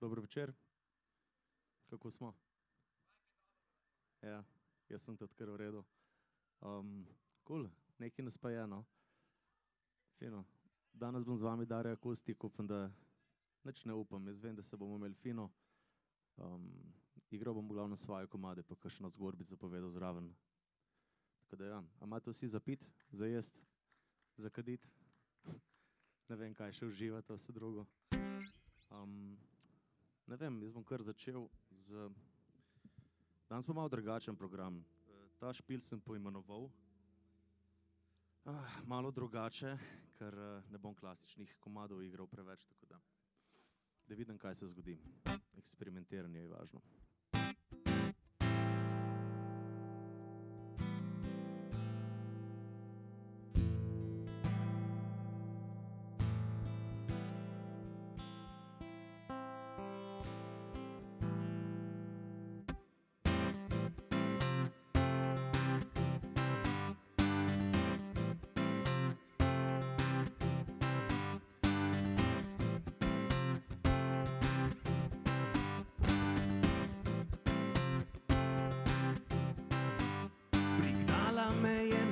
Dobro večer. Kako smo? Ja, jaz sem tudi kar v redu. Cool, nekaj nas pa je, no. Fino. Danes bom z vami Darja Akustik, upam, da nič ne upam. Jaz vem, da se bomo imeli fino. Igral bom v glavnem svoje komade, pa kakšno zgodbico povedal zraven. Tako da ja, a imate vsi za pit, za jest, za kadit? Ne vem, kaj še uživate, vse drugo. Ne vem, jaz bom kar začel z... Danes bo malo drugačen program. Ta špil sem poimenoval malo drugače, ker ne bom klasičnih komadov igral preveč, tako da vidim, kaj se zgodi. Eksperimentiranje je važno.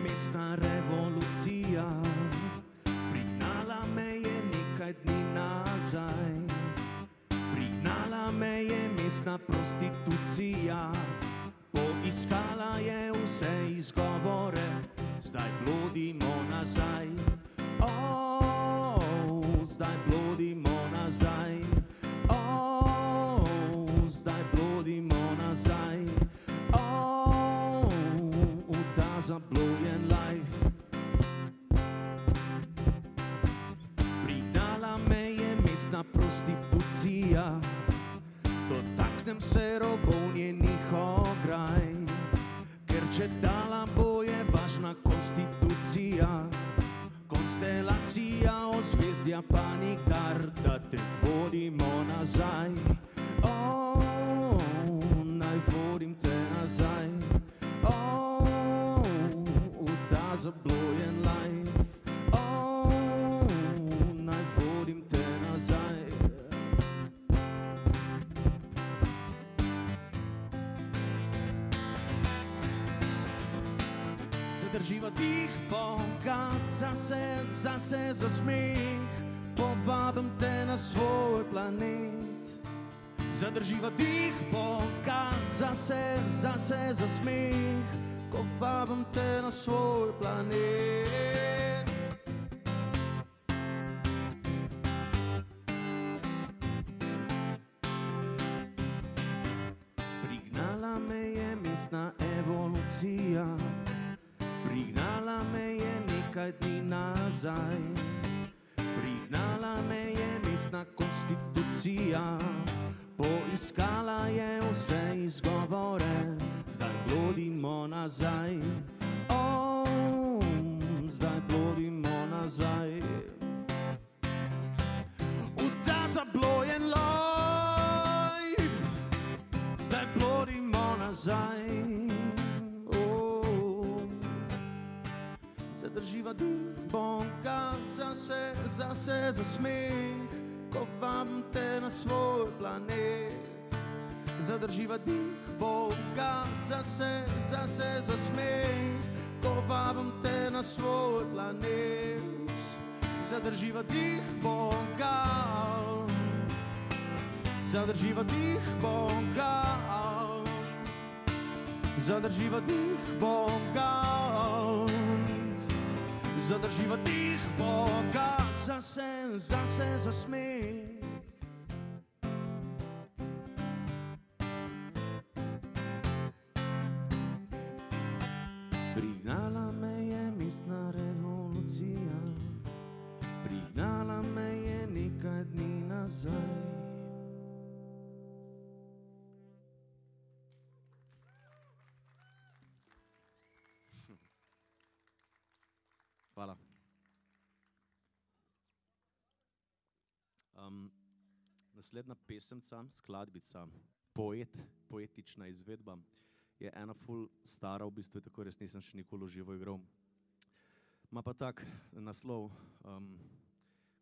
Mestna revolucija, prignala me je nekaj dni nazaj. Prignala me je mestna prostitucija, poiskala je vse izgovore, zdaj blodimo nazaj. Zdaj blodimo nazaj. Zdaj blodimo nazaj. Zablojen life. Prignala me je mestna prostitucija, dotaknem se robov njenih ograj, ker če dala bo je važna konstitucija, konstelacija ozvezdja pa nikdar, da te vodimo nazaj. Naj vodim te nazaj. Zablojen life. Naj vodim te nazaj. Zadrživa dih, bogat zase za smeh, povabim te na svoj planet. Zadrživa dih, bogat zase za smeh, ko vabim te na svoj planet. Prignala me je mestna evolucija, prignala me je nekaj dni nazaj. Prignala me je mestna konstitucija, poiskala je vse izgovore, zdaj blodimo nazaj. Zdaj blodimo nazaj. V ta zablojen life. Zdaj blodimo nazaj. Zadrživa dih, bogat zase za smeh, ko vabim te na svoj planet. Zadrživa dih, bogat zase za smeh, ko vabim te na svoj planet. Zadrživa dih, bogat. Zadrživa dih, bogat. Zadrživa dih, bogat. Zadrživa dih, bogat zase za smeh. Prignala me je mestna revolucija, prignala me je nekaj dni nazaj. Hvala. Naslednja pesemca, skladbica, poetična izvedba, je ena ful stara, v bistvu tako res nisem še nikoli v živo igral. Ma pa tak naslov,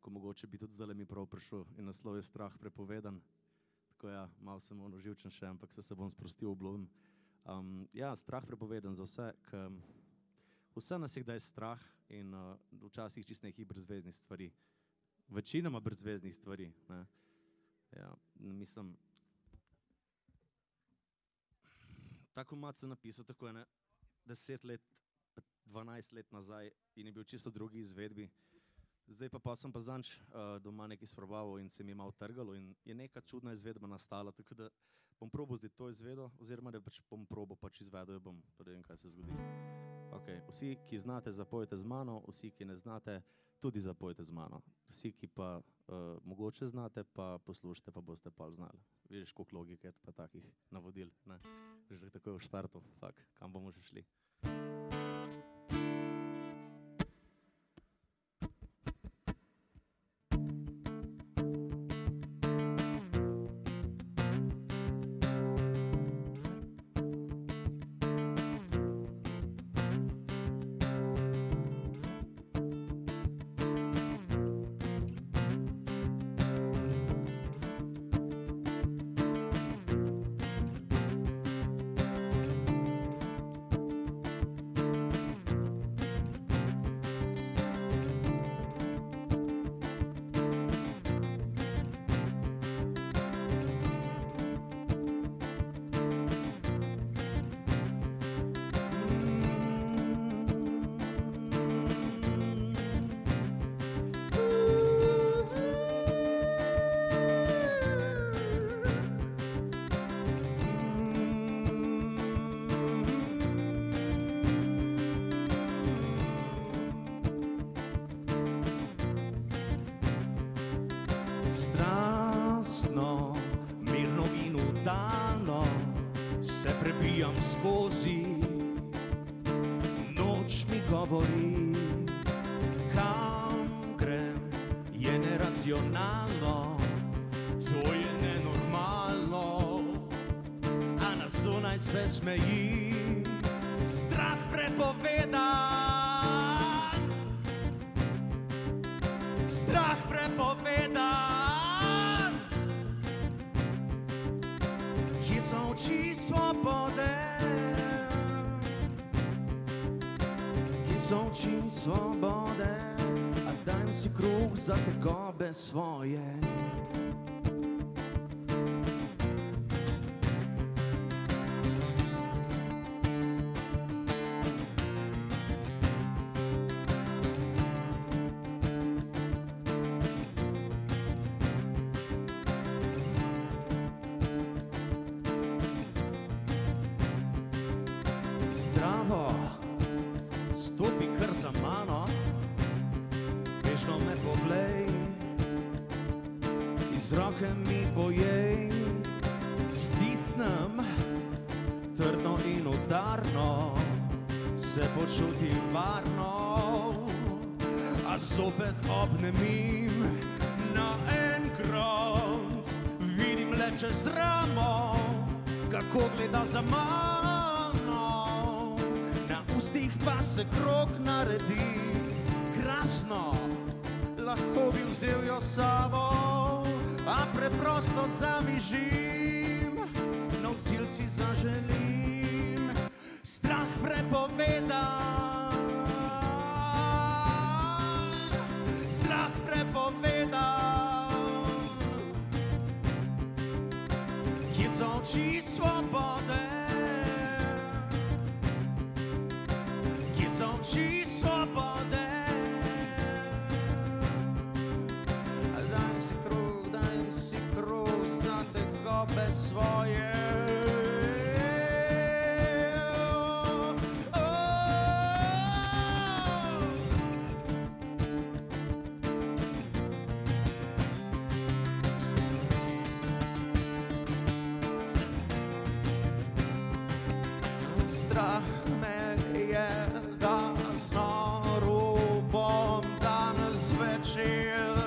ko mogoče bi tudi zdajle mi prav prišel, in naslov je Strah prepovedan. tako ja, malo sem živčen še, ampak se bom sprostil, obljubim. Ja, strah prepovedan za vse, vse nas je kdaj strah in včasih čist nekih brezveznih stvari. Večinoma brezveznih stvari, ne. Ja, mislim, tako mat sem napisal, tako je, ne, 10 let, 12 let nazaj in je bil čisto drugi izvedbi. Zdaj pa sem pa zanč doma nekaj sprobaval in se mi je malo trgalo in je neka čudna izvedba nastala, tako da bom probal zdaj to izvedel, oziroma da pač bom probal pač izvedel, jo bom, pa da vem, kaj se zgodi. Ok, vsi, ki znate, zapojete z mano, vsi, ki ne znate, tudi zapojete z mano. Vsi, ki pa mogoče znate, pa poslušajte, pa boste pol znali. Vidiš, koliko logike pa takih navodil, ne? Že tako je v štartu, fak, kam bomo že šli. Strastno, mirno in vdano se prebijam skozi, noč mi govori, kam grem, je neracionalno, to je nenormalno, a na zunaj se smeji, strah prepovedan, strah prepovedan. Kje so oči svobode? Kje so oči svobode? A dajem si kruh za tegobe svoje. Zdravo, stopi kar za mano, bežno me poglej, iz roke mi pojej, stisnem, trdno in udarno, se počutim varno, a zopet obnemim naenkrat, vidim le čez ramo, kako gleda za mano. Ustih pa se krog naredi, krasno, lahko bi vzel jo sabo, a preprosto zamižim, nov cilj si zaželim, strah prepovedan, strah prepovedan, kje so oči svobode? Są oči svobode. Dajem si kruh za tegobe svoje. Strah me je, da z noru bom danes večer.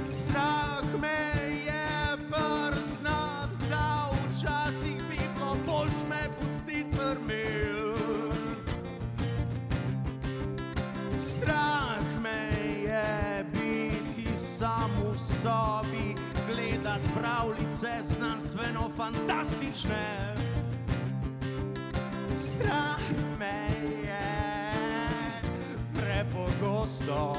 Strah me je priznat, da včasih bi bilo boljš me pustit pri miru. Strah me je biti sam sobi gledat pravljice znanstveno-fantastične. Strah me je prepogosto.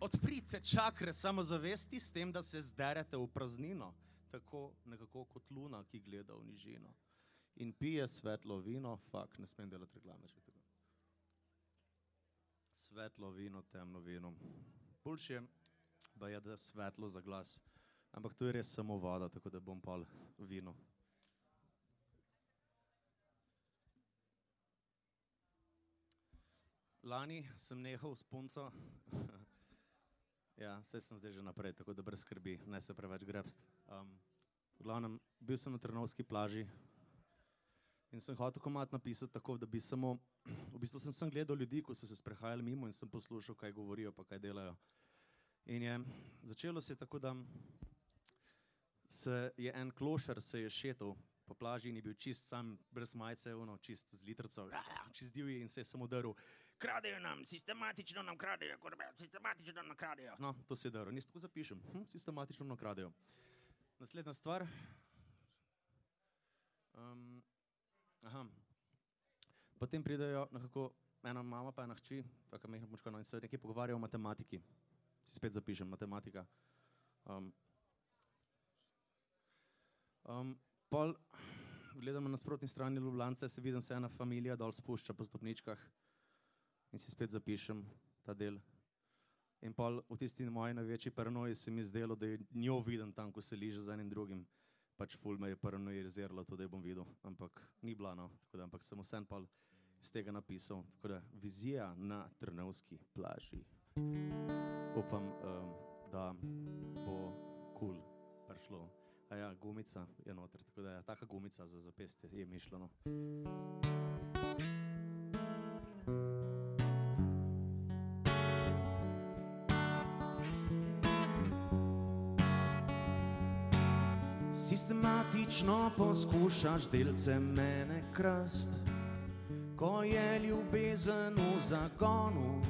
Odprite čakre samozavesti s tem, da se zderete v praznino, tako nekako kot luna, ki gleda v nižino. In pije svetlo vino, ne smem delati reklame. Svetlo vino, temno vino. Boljše je, da je svetlo za glas, ampak to je res samo voda, tako da bom pol vino. Lani sem nehal s punco. Ja, saj sem zdaj že naprej, tako da brez skrbi, ne se preveč grebst. V glavnem, bil sem na Trnovski plaži in sem hotel komad napisati tako, da bi samo, v bistvu sem gledal ljudi, ko so se sprehajali mimo in sem poslušal, kaj govorijo pa kaj delajo. In je, začelo se je tako, da je en klošar se je šetal po plaži in je bil čist sam, brez majice, čist z litrco, čist divji in se je samo drl. Kradejo nam, sistematično nam kradejo, sistematično nam kradejo. No, to se je drl, nis tako zapišem, sistematično nam kradejo. Naslednja stvar. Potem pridejo nekako ena mama pa ena hči, taka mehna punčka, in se nekaj pogovarjajo o matematiki. Si spet zapišem, matematika. Pol gledam na nasprotni strani Ljubljance, se vidim se ena familija dol spušča po stopničkah in si spet zapišem ta del. In pol v tisti moji največji paranoji se mi zdelo, da je njo vidim tam, ko se liže z enim drugim. Pač ful me je paranoiziralo to, da jo bom videl, ampak ni bila, no. Ampak sem vsem pol iz tega napisal. Tako da, vizija na Trnovski plaži. Upam, da bo kul prišlo. A ja, gumica je noter, tako da je taka gumica za zapestje je mišljeno. Sistematično poskušaš delce mene krast, ko je ljubezen v zagonu.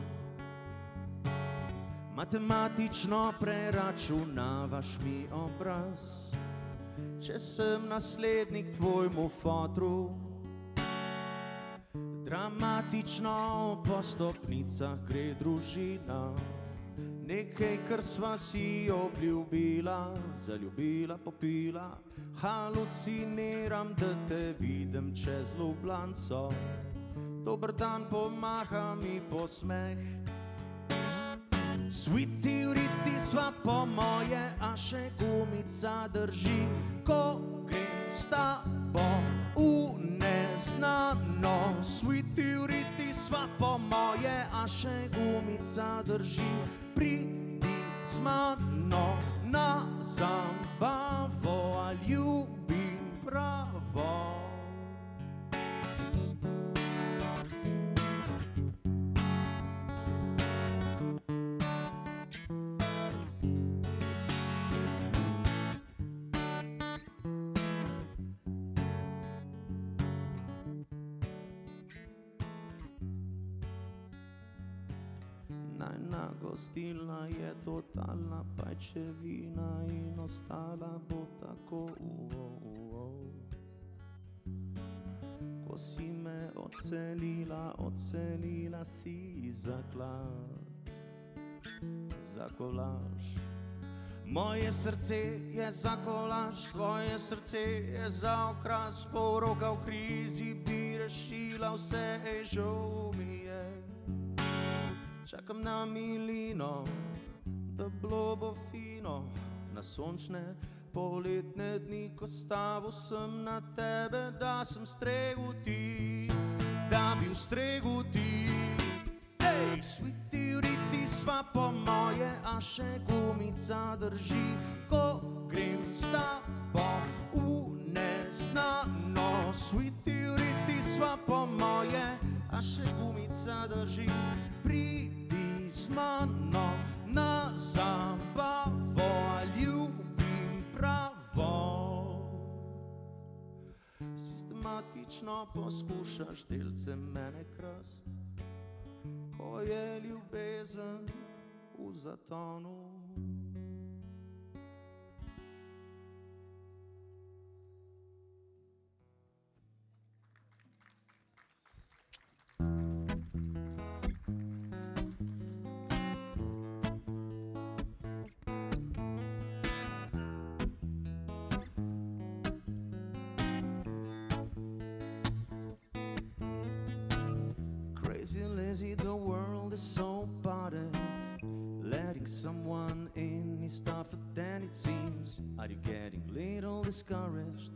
Matematično preračunavaš mi obraz, če sem naslednik tvojmu fotru. Dramatično po stopnicah gre družina, nekaj, kar sva si obljubila, zaljubila, popila. Haluciniram, da te vidim čez Ljubljanco. Dober dan, pomaha mi posmeh. Sviti vriti sva po moje, a še gumica drži, ko grem s tabo v neznano. Sviti vriti sva po moje, a še gumica drži, pridi z mano na zabavo, a ljubim pravo. Najna gostilna je totalna pajčevina in ostala bo tako. Ko si me odselila si zaklad, za kolaž. Moje srce je za kolaž, tvoje srce je za okras. Poroka v krizi bi rešila vse, žal mi je. Čakam na milino, da bilo bo fino, na sončne poletne dni, ko stavil sem na tebe, da sem stregel ti, da bi ustregel ti. Ej, sviti vriti sva po moje, a še gumica drži, ko grem s tabo v neznano. Sviti vriti sva po moje, a še gumica drži, pridi z mano na zabavo, a ljubim pravo. Sistematično poskušaš delce mene krast, ko je ljubezen v zatonu. Crazy lazy, the world is so buttered. Letting someone in is tougher than it seems. Are you getting little discouraged?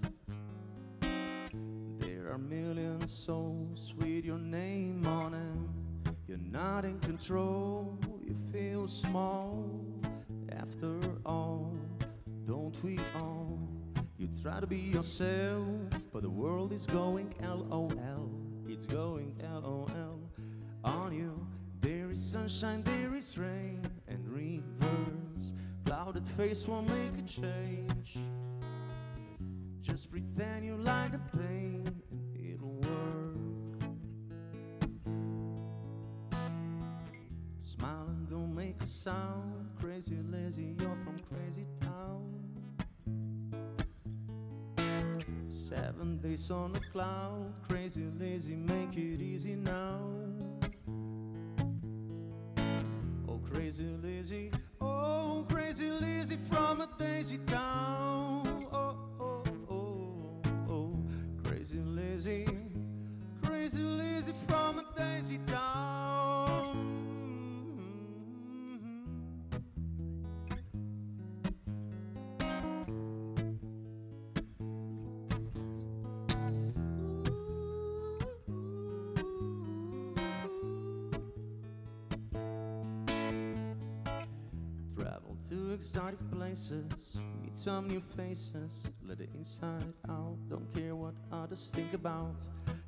There are million souls with your name on them. You're not in control, you feel small. After all, don't we all? You try to be yourself, but the world is going LOL. It's going LOL on you. There is sunshine, there is rain and rivers. Clouded face won't make a change. Just pretend you like the pain and it'll work. Smile and don't make a sound. Crazy lazy, you're from crazy town. 7 days on the cloud. Crazy lazy, make it easy now. Oh crazy lazy, oh crazy lazy from a daisy town. Oh oh oh oh, crazy lazy from a daisy town. Travel to exotic places, meet some new faces, let it inside out, don't care what others think about.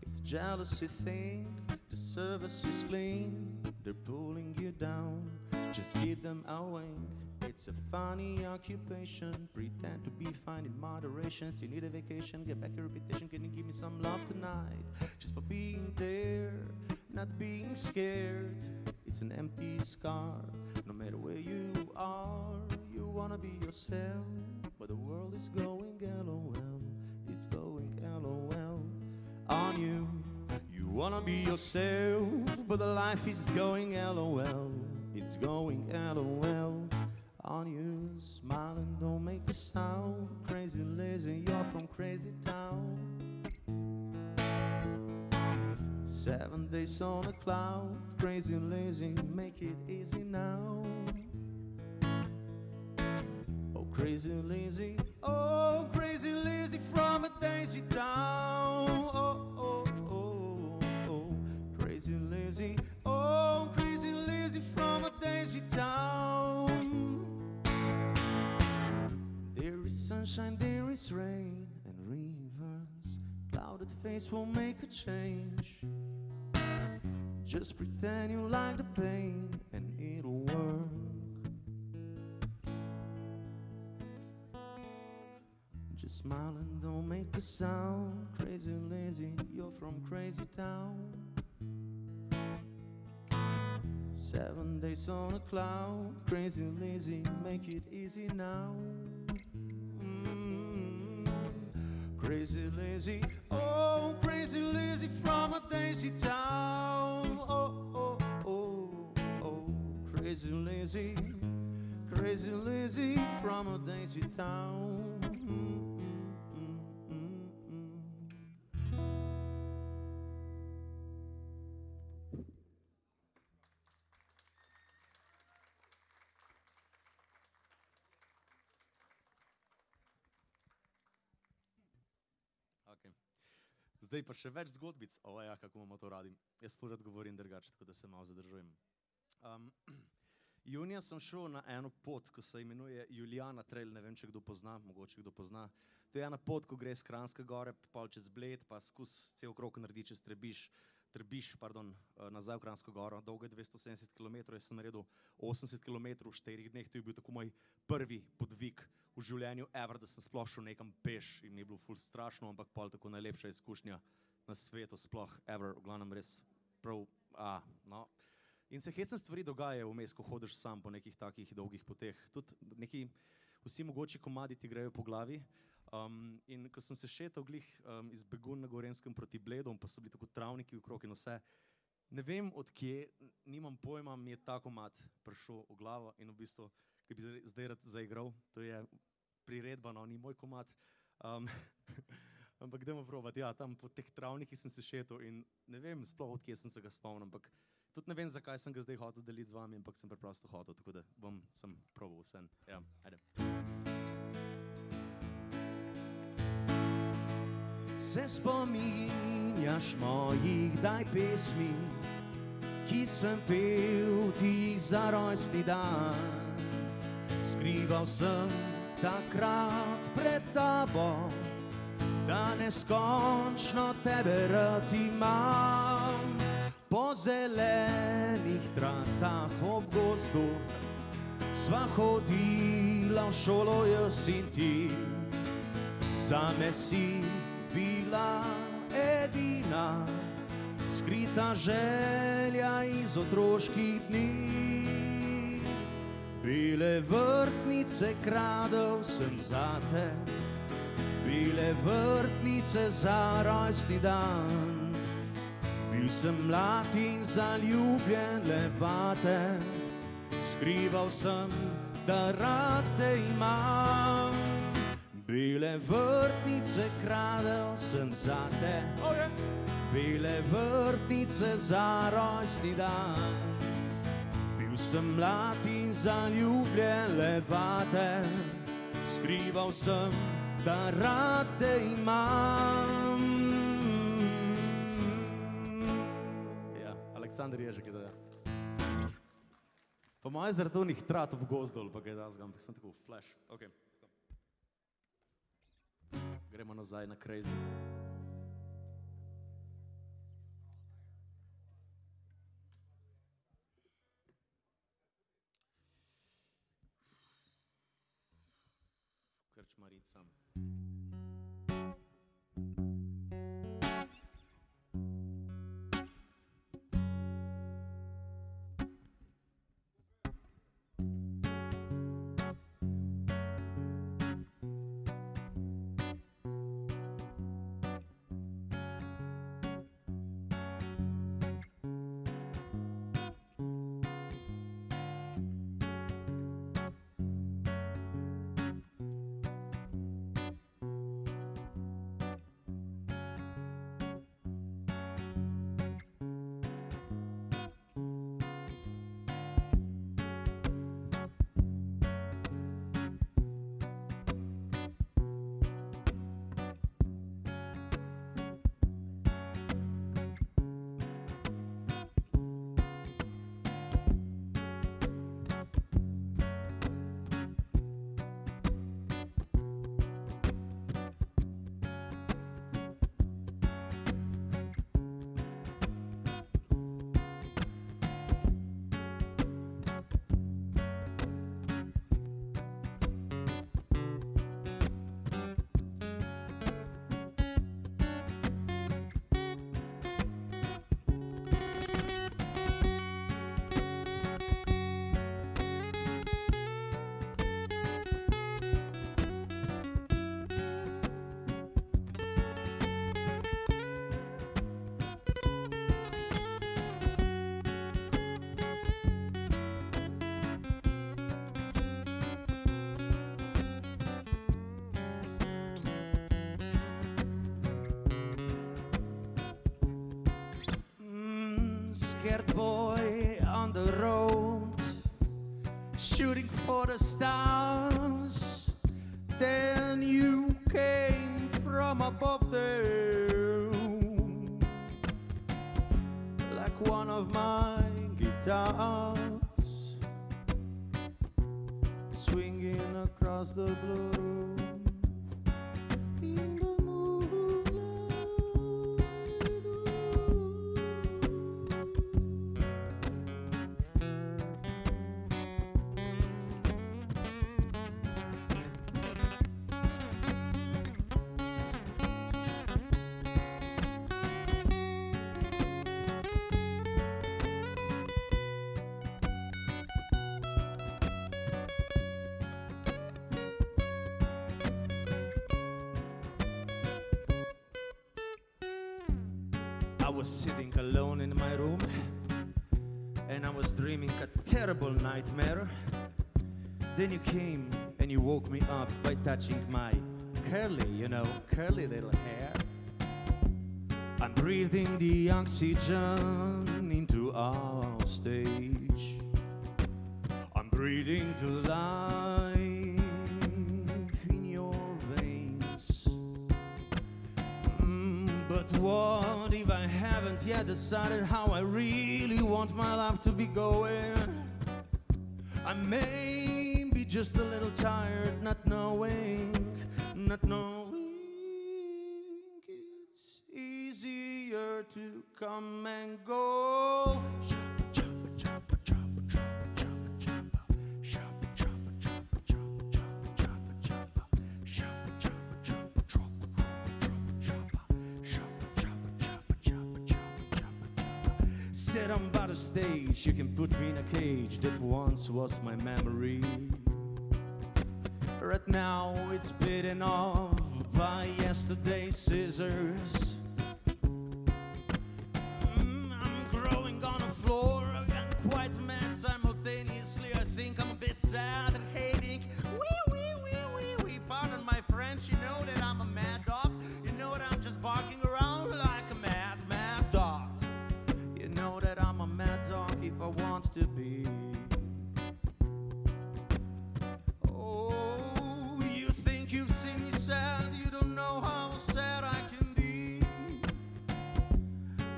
It's a jealousy thing, the service is clean, they're pulling you down, just give them a wink. It's a funny occupation. Pretend to be fine in moderation. So you need a vacation, get back your reputation. Can you give me some love tonight? Just for being there, not being scared. It's an empty scar. No matter where you are, you wanna be yourself. But the world is going LOL. It's going LOL on you. You wanna be yourself, but the life is going LOL. It's going LOL on you. Smile and don't make a sound. Crazy lazy, you're from crazy town. 7 days on a cloud. Crazy lazy, make it easy now. Oh crazy lazy, oh crazy lazy from a daisy town. Oh oh oh oh, crazy lazy, oh crazy lazy from a daisy town. There is sunshine, there is rain and rivers. Clouded face will make a change. Just pretend you like the pain and it'll work. Just smile and don't make a sound. Crazy lazy, you're from crazy town. 7 days on a cloud. Crazy lazy, make it easy now. Crazy lazy, oh crazy lazy from a daisy town. Oh oh oh oh, crazy lazy from a daisy town. Okay. Zdaj pa še več zgodbic. O ja, kako imamo to radi. Jaz ful rad govorim drugače, tako da se malo zadržujem. Junija sem šel na eno pot, ko se imenuje Julijana Trail, ne vem, če kdo pozna, mogoče kdo pozna. To je ena pot, ko gre iz Kranjske gore, pol čez Bled, pa skozi cel krog naredi čez Trbiš, nazaj v Kranjsko goro. Dolgo je 270 km, jaz sem naredil 80 km v 4 dneh, to je bil tako moj prvi podvig v življenju ever, da sem sploh šel nekam peš in mi je bilo ful strašno, ampak pol tako najlepša izkušnja na svetu sploh ever, v glavnem res prav, no. In se hecne stvari dogajajo vmes, ko hodiš sam po nekih takih dolgih poteh. Tudi neki vsi mogoči komadi ti grejo po glavi. In ko sem se šetal glih iz Begunj na Gorenjskem proti Bledom, pa so bili tako travniki okrog in vse, ne vem od kje, nimam pojma, mi je ta komad prišel v glavo in v bistvu, ki bi zdaj rad zaigral, to je priredba, no, ni moj komad. Ampak dajmo probati, ja, tam po teh travnikih sem se šetal in ne vem sploh od kje sem se ga spomnil, ampak tudi ne vem, zakaj sem ga zdaj hotel deliti z vami, ampak sem preprosto hotel, tako da sem probal vse. Ja, ajde. Se spominjaš mojih daj pesmi, ki sem pel ti jih za rojstni dan. Skrival sem takrat pred tabo, da neskončno tebe rad imam. Po zelenih tratah ob gozdu sva hodila v šolo jaz in ti. Zame si bila edina skrita želja iz otroških dni. Bele vrtnice kradel sem zate, bele vrtnice za rojstni dan. Bil sem mlad in zaljubljen le vate, skrival sem, da rad te imam. Bele vrtnice kradel sem zate, bele vrtnice za rojstni dan. Bil sem mlad in zaljubljen le vate, skrival sem, da rad te imam. Ja, Aleksandar Ježek je to, ja. Po moje zaradi onih trat v gozdu, ali pa kaj dazga, ampak sem tako flash. Ok. Gremo nazaj na Crazy. krčmaricam. Scared boy on the road, shooting for the stars. Then you came from above there, like one of my guitars, swinging across the blue room. I was sitting alone in my room, and I was dreaming a terrible nightmare. Then you came and you woke me up by touching my curly little hair. I'm breathing the oxygen into our stage. I'm breathing the life in your veins. But what if I haven't yet decided how I really want my life to be going? I may be just a little tired, not knowing it's easier to come and go. Sit on by the stage, you can put me in a cage that once was my memory. Right now it's bitten off by yesterday's scissors. I'm growing on the floor and quite mad simultaneously. I think I'm a bit sad and hating. Wee. Pardon my French, you know that I'm a mad dog. You know that I'm just barking around like a mad dog. You know that I'm a mad dog if I want to be. Oh, you think you've seen me sad, you don't know how sad I can be.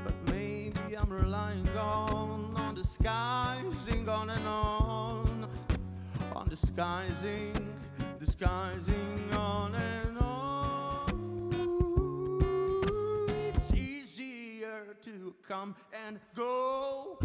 But maybe I'm relying on disguising on and on disguising on and on. It's easier to come and go.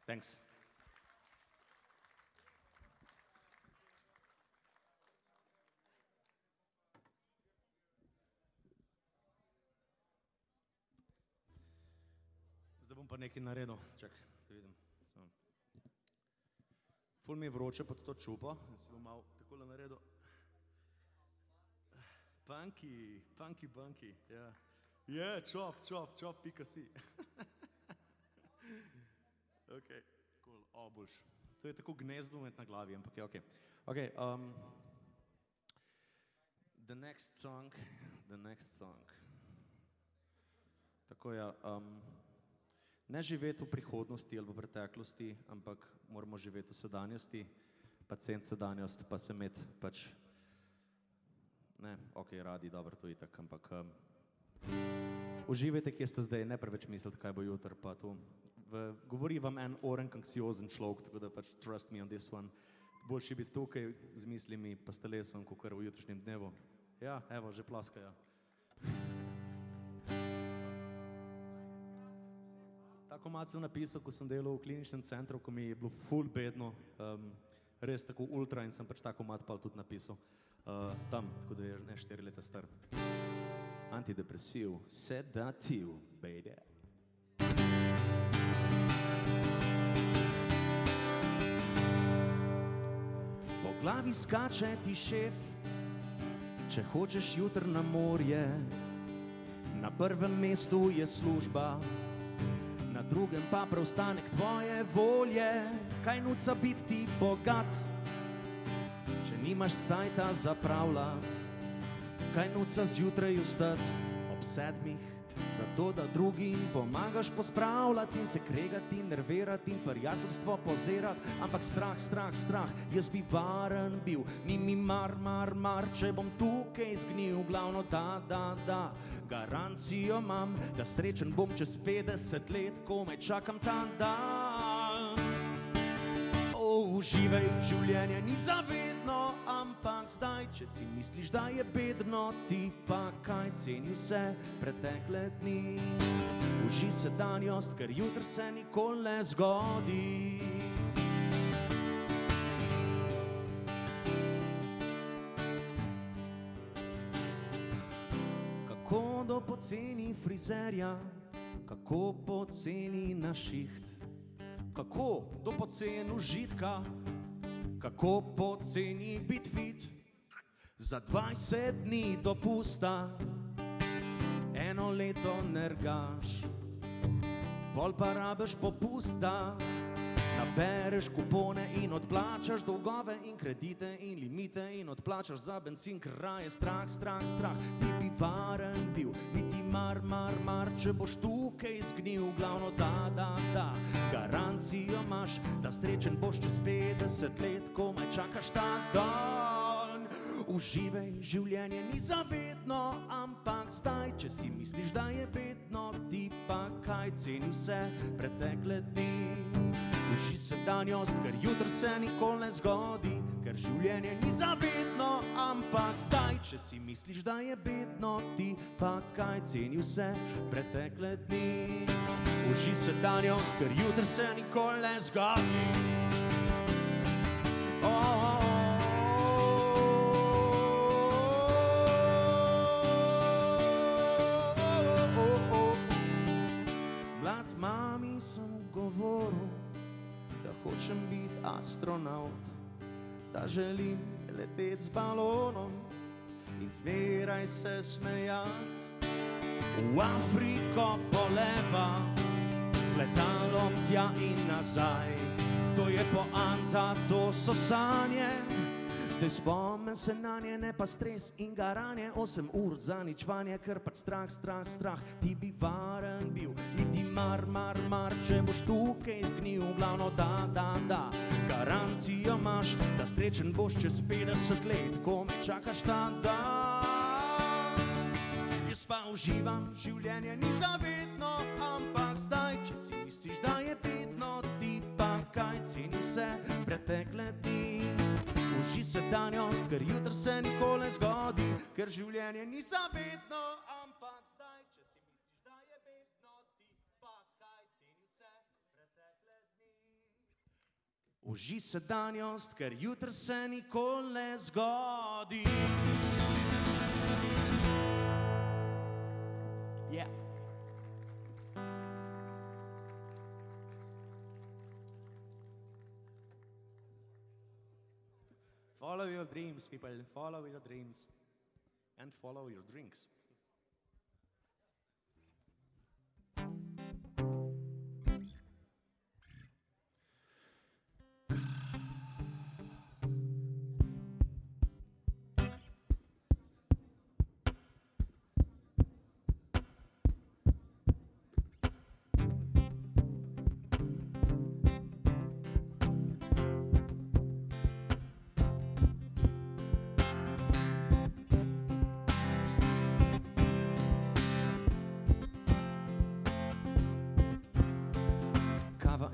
Thanks. Zdaj bom pa nekaj naredil. Čakaj, da vidim. Ful mi je vroče pod to čupo in si bom malo takole naredil. Punky, ja. Je, čop, pika si. Ok, cool, boljš. To je tako gnezdo med na glavi, ampak je ok. Ok, the next song. Tako ja, ne živeti v prihodnosti ali v preteklosti, ampak moramo živeti v sedanjosti, pa ceniti sedanjost, pa se imeti pač, ne, ok, radi, dobro, to itak, ampak uživajte, kje ste zdaj, ne preveč misliti, kaj bo jutri, pa to. Govori vam en oren, anksiozen človek, tako da pač trust me on this one. Boljše biti tukaj z mislimi pa s telesom, kakor v jutrišnjem dnevu. Ja, evo, že ploskajo. Ta komad sem napisal, ko sem delal v kliničnem centru, ko mi je bilo ful bedno, res tako ultra in sem pač ta komad pa tudi napisal. Tam, tako da je ne 4 leta star. Antidepresiv, sedativ, baby. Po glavi skače ti šef, če hočeš jutr na morje. Na prvem mestu je služba, na drugem pa preostanek tvoje volje. Kaj nuca biti ti bogat, če nimaš cajta zapravljat? Kaj nuca zjutraj vstat ob 7, zato da drugim pomagaš pospravljati in se kregati in nervirati in prijateljstvo pozirat? Ampak strah, jaz bi varen bil, ni mi mar, če bom tukaj zgnil. Glavno da, garancijo imam, da srečen bom čez 50 let, komaj čakam ta dan. Uživaj, življenje ni zavedno, ampak zdaj, če si misliš, da je bedno, ti pa kaj ceni vse pretekle dni. Uži sedanjost, ker jutr se nikoli ne zgodi. Kako do poceni frizerja, kako poceni na šiht? Kako do poceni užitka, kako poceni bit fit? Za 20 dni dopusta, 1 leto nergaš, pol pa rabiš popust, da nabereš kupone in odplačaš dolgove in kredite in limite in odplačaš za bencin, kraj je strah. Ti bi varen bil, niti mar, če boš tukaj zgnil. Glavno da, garancijo imaš, da srečen boš čez 50 let, komaj čakaš ta dan. Uživaj, življenje ni zavedno, ampak zdaj, če si misliš, da je bedno, ti pa kaj ceni vse pretekle dni. Uži sedanjost, ker jutr se nikoli ne zgodi, ker življenje ni zavedno, ampak zdaj, če si misliš, da je bedno, ti pa kaj ceni vse pretekle dni. Uži sedanjost, ker jutr se nikoli ne zgodi. Mlad mami sem govoril, da hočem biti astronaut, da želim leteti z balonom in zmeraj se smejat. V Afriko poleva z letalom tja in nazaj, to je poanta, to so sanje. Zdaj spomnim se nanje, ne pa stres in garanje, 8 ur za ničvanje, ker pač strah. Ti bi varen bil, niti mar, če boš tukaj zgnil. Glavno da, garancijo imaš, da srečen boš čez 50 let, komaj čakaš ta dan. Jaz pa uživam, življenje ni zavedno, ampak zdaj, če si misliš, da je bedno, ti pa kaj ceni vse pretekle dni. Uži sedanjost, ker jutr se nikoli ne zgodi, ker življenje ni zavedno, ampak zdaj, če si misliš, da je bedno, ti pa kaj ceni vse pretekle dni. Uži sedanjost, ker jutri se nikoli ne zgodi. Yeah. Follow your dreams, people. Follow your dreams. And follow your drinks.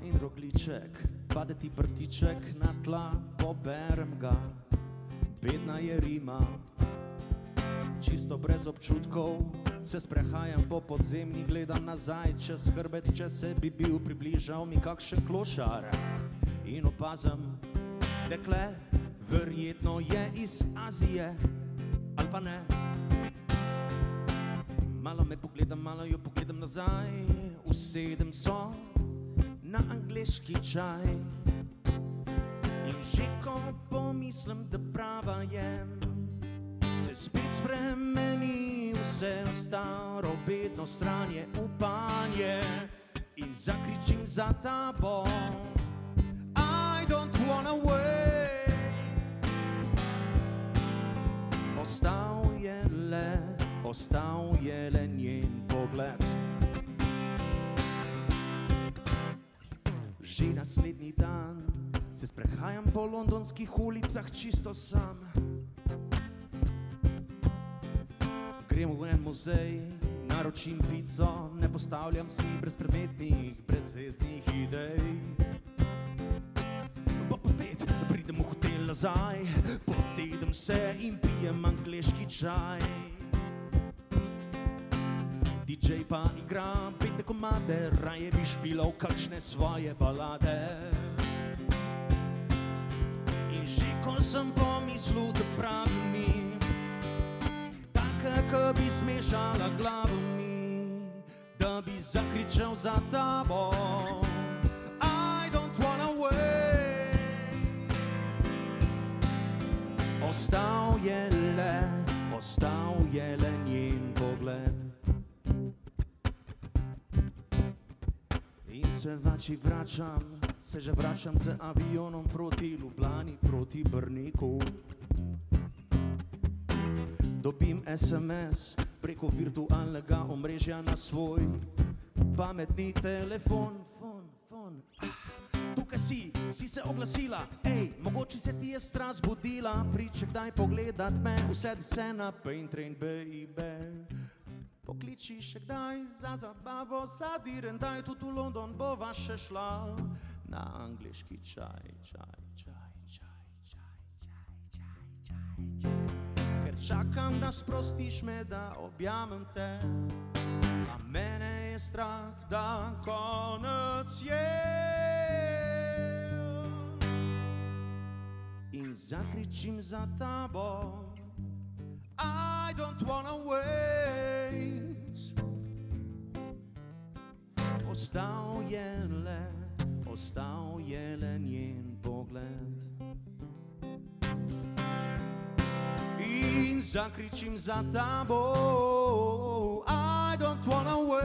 In rogliček, pade ti prtiček na tla, poberem ga, bedna je rima. Čisto brez občutkov se sprehajam po podzemni, gledam nazaj čez hrbet, če se bi bil približal mi kakšen klošar. In opazam, dekle, verjetno je iz Azije, ali pa ne. Malo me pogledam, malo jo pogledam nazaj, usedem so na angleški čaj. In že ko pomislim, da prava je, se spet spremeni vse v staro bedno sranje, upanje. In zakričim za tabo, I don't wanna wait. Ostal je le njen pogled. Že naslednji dan se sprehajam po londonskih ulicah čisto sam. Grem v en muzej, naročim pico, ne postavljam si brezpredmetnih, brezvezdnih idej. Pa spet pridem v hotel nazaj, posedem se in pijem angleški čaj. DJ pa igra bedne komade, raje bi špilal kakšne svoje balade. In že ko sem pomislil, da pravi mi, taka, ko bi smešala glavo mi, da bi zakričal za tabo, I don't wanna wait. Ostal je le njen pogled. Se že vračam z avionom proti Ljubljani, proti Brniku. Dobim SMS preko virtualnega omrežja na svoj pametni telefon. Tukaj si se oglasila, ej, mogoče se ti je strast zbudila, priče kdaj pogledat me, usedi se na Pain Train, baby. Pokliči še kdaj za zabavo, sadiren, daj tudi v London bova še šla na angleški čaj. Ker čakam, da sprostiš me, da objamem te, a mene je strah, da konec je. In zakričim za tabo, I don't wanna wait. Ostal je le njen pogled. In zakričim za tabo, I don't wanna wait.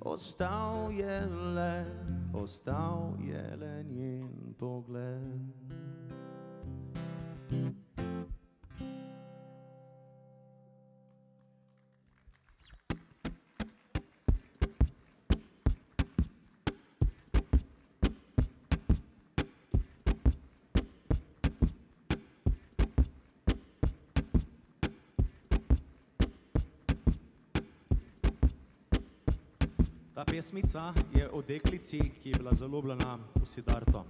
Ostal je le njen pogled. Ta pesmica je o deklici, ki je bila zaljubljena v Siddharto.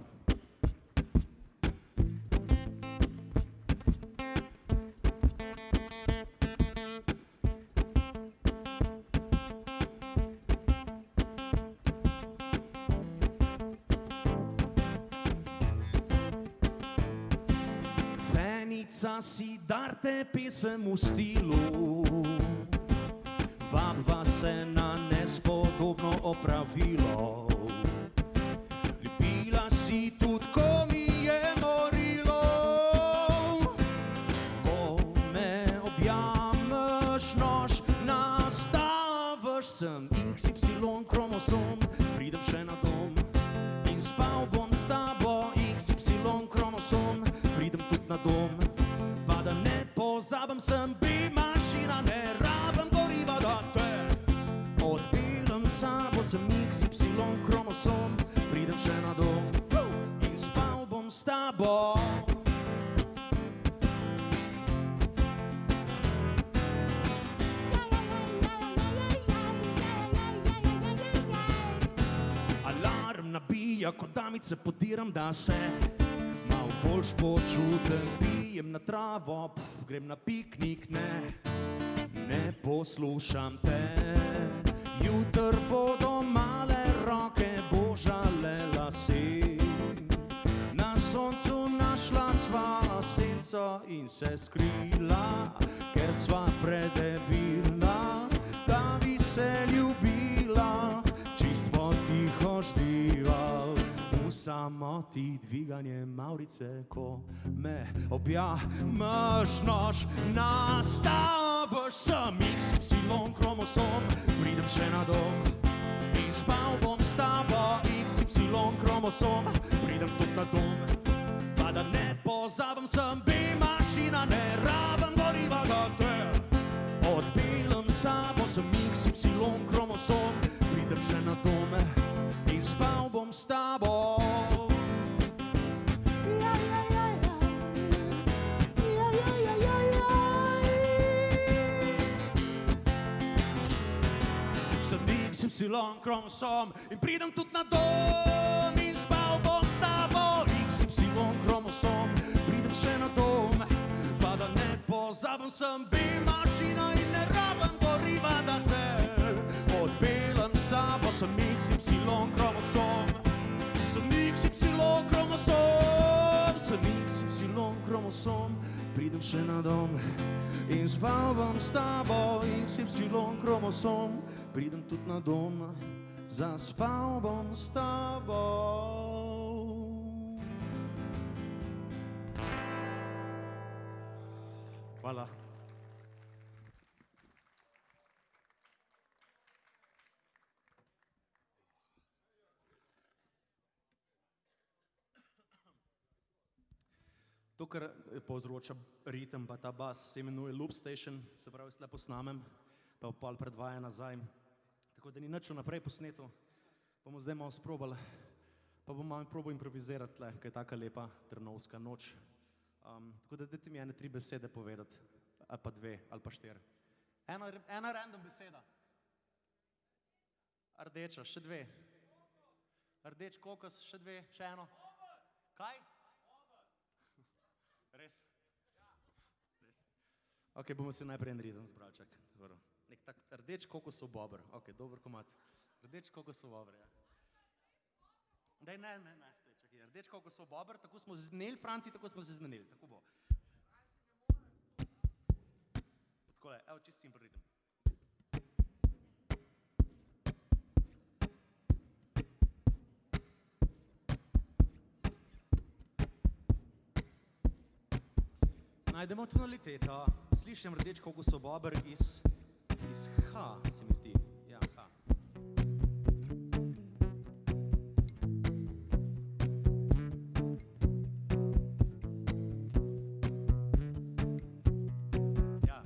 Heca si darte pesem v stilu, vabva se na nespodobno opravilo. Ljubila si tudi, ko mi je morilo, ko me objameš, nož nastaviš, sem XY kromosom, pridem še na dom in spal bom s tabo. XY kromosom, pridem tudi na dom, pa da ne pozabim, sem mašina, ne rabim goriva, da te odpeljem s sabo. Sem XY kromosom, pridem še na dom in spal bom s tabo. Alarm nabija, ko damice podiram, da se mal boljš počutim. Pijem na travo, grem na piknik, ne poslušam te. Jutr bodo male roke božale lase, na soncu našla sva senco in se skrila, ker sva predebilna, da bi se ljubila, čist potiho ždival. V samoti dviganje mavrice, ko me objameš, nož nastaviš, sem XY kromosom, pridem še na dom in spal bom s tabo. XY kromosom, pridem tudi na dom, pa da ne pozabim, sem mašina, ne rabim goriva, da te odpeljem s sabo. Sem XY kromosom, pridem še na dom in spal bom s tabo. Sem XY kromosom in pridem tudi na dom in spal bom s tabo. XY kromosom, pridem še na dom, pa da ne pozabim, sem mašina in ne rabim goriva, da te odpeljem s sabo. Sem XY kromosom, sem XY kromosom, sem XY kromosom, pridem še na dom in spal bom s tabo. XY kromosom, pridem tudi na dom, zaspal bom s tabo. Hvala. To, kar povzroča ritem, pa ta bas, se imenuje loop station, se pravi, se tle posnamem, pa pol predvaja nazaj. Tako da ni nič vnaprej posneto, bomo zdaj malo sprobali, pa bom malo probal improvizirati tle, kaj je taka lepa trnovska noč. Tako da dajte mi ene 3 besede povedati, ali pa 2, ali pa 4. Ena random beseda. Rdeča, še 2. Rdeč kokos, še 2, še eno. Kaj? Res? Res. Ok, bomo se najprej en ritem zbrali, čak. Nek tak rdeč kokosov bober. Ok, dober komad. Rdeč kokosov bober, ja. Daj, ne, stej, čakaj. Rdeč kokosov bober, tako smo se zmenili, Franci, tako smo se zmenili. Tako bo. Takole, evo, čist simpel ritem. Najdemo tonaliteto, slišim rdeč kokosov bober iz H, se mi zdi. Ja, H. Ja.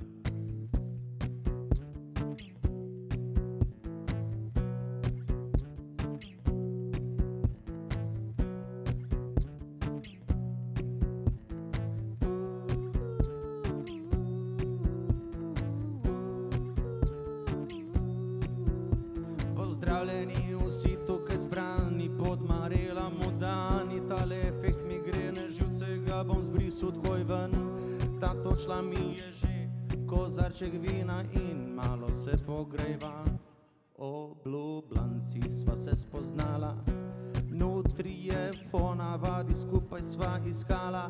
Pozdravljeni vsi tukaj zbrani pod marelom udani, tale efekt migrene, živce ga bom zbrisal takoj ven. Ta točla mi je že kozarček vina in malo se pogreva. Obljubljenci sva se spoznala, notri je ponavadi skupaj sva iskala.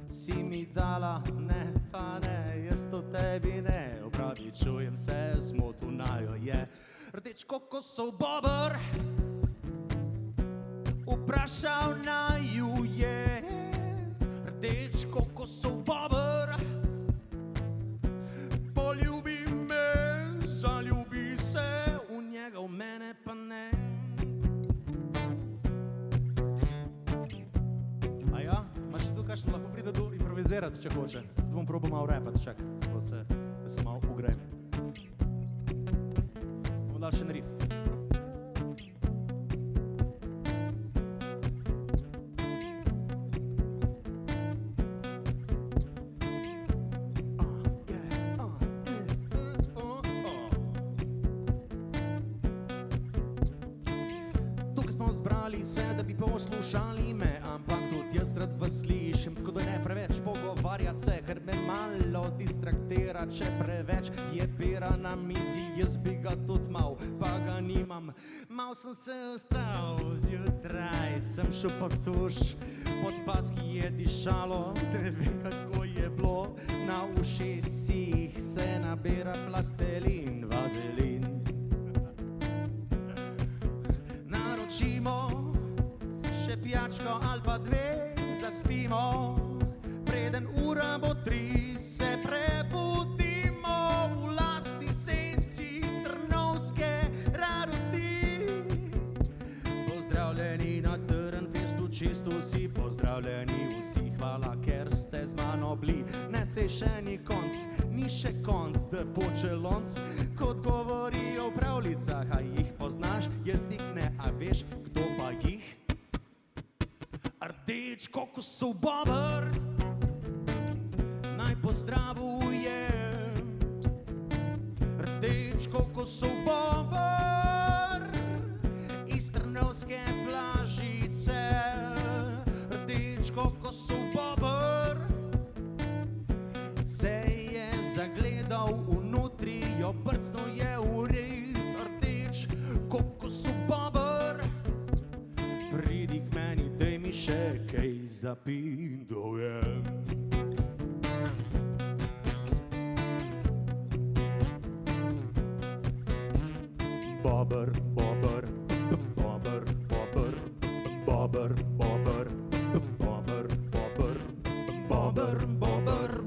si mi dala, ne, pa ne, jaz to tebi ne, opravičujem se, zmotil najo je. Rdeč kokosov bober, vprašal naju je. Rdeč kokosov bober, poljubi me, zaljubi se, v njega, v mene pa ne. A ja, imaš še tu kakšno, lahko pride do improvizirati, če hoče. Zdaj bom probal malo rapati, čak, da se malo ugrejem. Bomo dali še en riff. Zbrali se, da bi poslušali me, ampak tudi jaz rad vas slišim, tako da ne preveč pogovarjati se, ker me malo distraktira, če preveč je pera na mizi, jaz bi ga tudi mal, pa ga nimam. Mal sem se vstal zjutraj, sem šel pa tuš, pod paski je dišalo, ne vem kako je bilo, na ušesih se nabira plastelin, vazelin. Še pijačko ali pa dve, zaspimo, preden ura bo 3, se prebudimo v lastni senci trnovske radosti. Pozdravljeni na Trnfestu, čisto vsi, pozdravljeni vsi, hvala, ker ste z mano bili. Ne sej še ni konc, ni še konc, da počelonc, kot govorijo v pravljicah, a jih poznaš, jaz jih ne, a veš, kdo pa jih? Rdeč kokosov bober, naj pozdravuje. Rdeč kokosov bober, iz Trnovske plažice. Rdeč kokosov bober, se je zagledal vnutri, jo brcno je ured. Rdeč kokosov bober, pridi k meni, dej mi še kaj zapindujem. Bober, bober, bober, bober, bober, bober, bober, bober, bober, bober, bober, bober,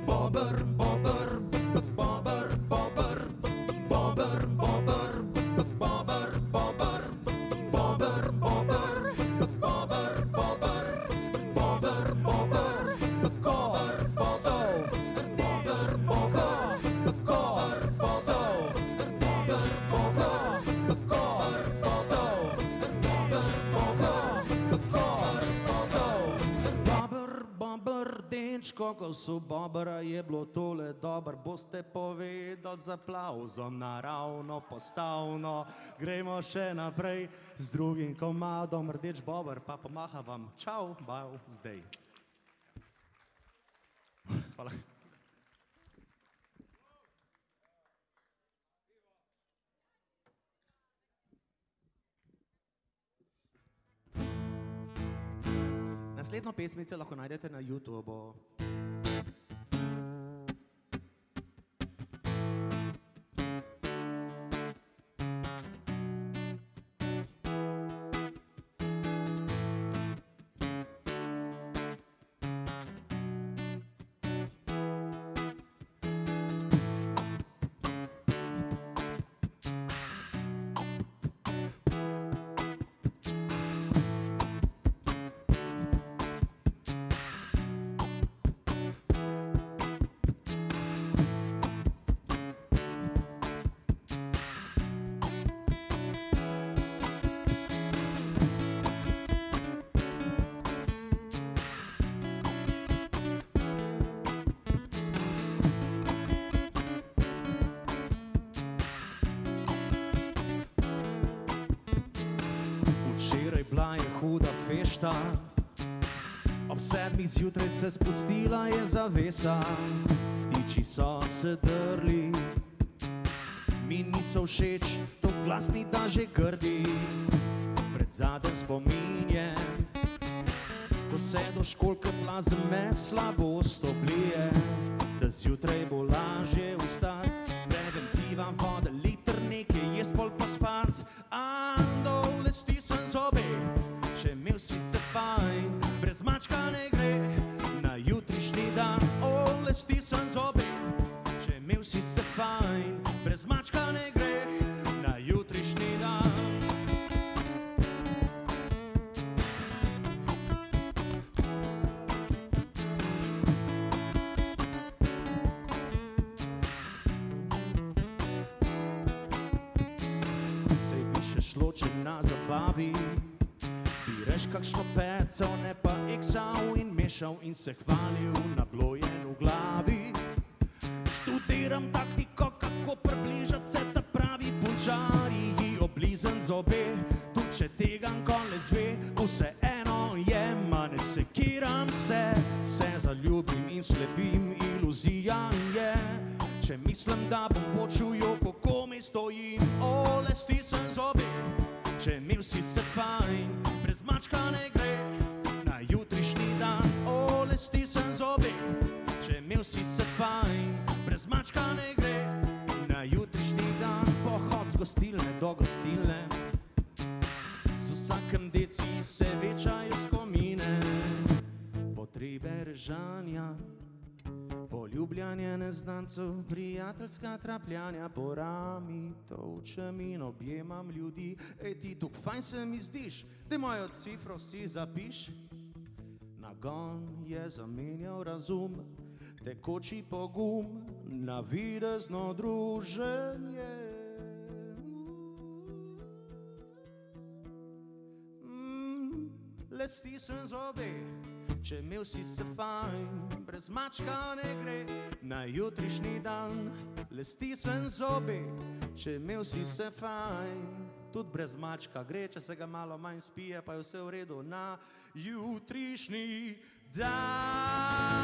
bober, bober, bober, bober, bober, bober, bober, bober. Kokosov bobra je bilo tole dober, boste povedali z aplavzom, naravno, postavno. Gremo še naprej z drugim komadom, Rdeč bober, pa pomaha vam. Čau, baj, zdaj. Hvala. Naslednjo pesmico lahko najdete na YouTubeu. Bila je huda fešta, ob 7 zjutraj se spustila je zavesa. Ptiči so se drli, mi niso všeč, to glasni da že grdi. Predzadnji spomin je, Vse do školke plaze me slabost oblije, da zjutraj bo lažje vstati. Preventiva voda, liter nekaj, jaz pol pa spat. Dole stisnem zobe, če imel si se fajn, brez mačka ne gre na jutrišnji dan. Ole stisnem zobe, če imel si se fajn, brez mačka ne gre na jutrišnji dan. Sej bi še šlo, če na zabavi bi reš kakšno peco, ne pa eksal in mešal in se hvalil na blojen v glavi. Študiram taktiko, kako približati se ta pravi punčari, ji oblizen zobe, tudi če tega nikoli ne zve. Vseeno je, ma ne sekiram se zaljubim in slepim, iluzija je. Če mislim, da bom počul jo, kako mi stojim. Ole stisnem zobe, če imel si se fajn, brez mačka ne gre na jutrišnji dan. Ole stisnem zobe, če imel si se fajn, brez mačka ne gre na jutrišnji dan. Pohod z gostilne do gostilne, z vsakem deci se večajo skomine. Potrebe režanja, poljubljanje neznancev, prijateljska trapljanja po rami, tolčem in objemam ljudi. Ej, ti tuk fajn se mi zdiš, daj mojo cifro si zapiš. Nagon je zamenjal razum, tekoči pogum, navidezno druženje. Le stisnem zobe, če imel si se fajn, brez mačka ne gre na jutrišnji dan. Le stisnem zobe, če imel si se fajn, tudi brez mačka gre, če se ga malo manj spije, pa je vse v redu na jutrišnji dan.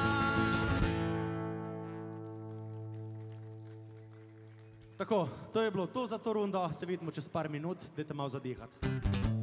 Tako, to je bilo to za to rundo, se vidimo čez par minut, dajte malo zadihati.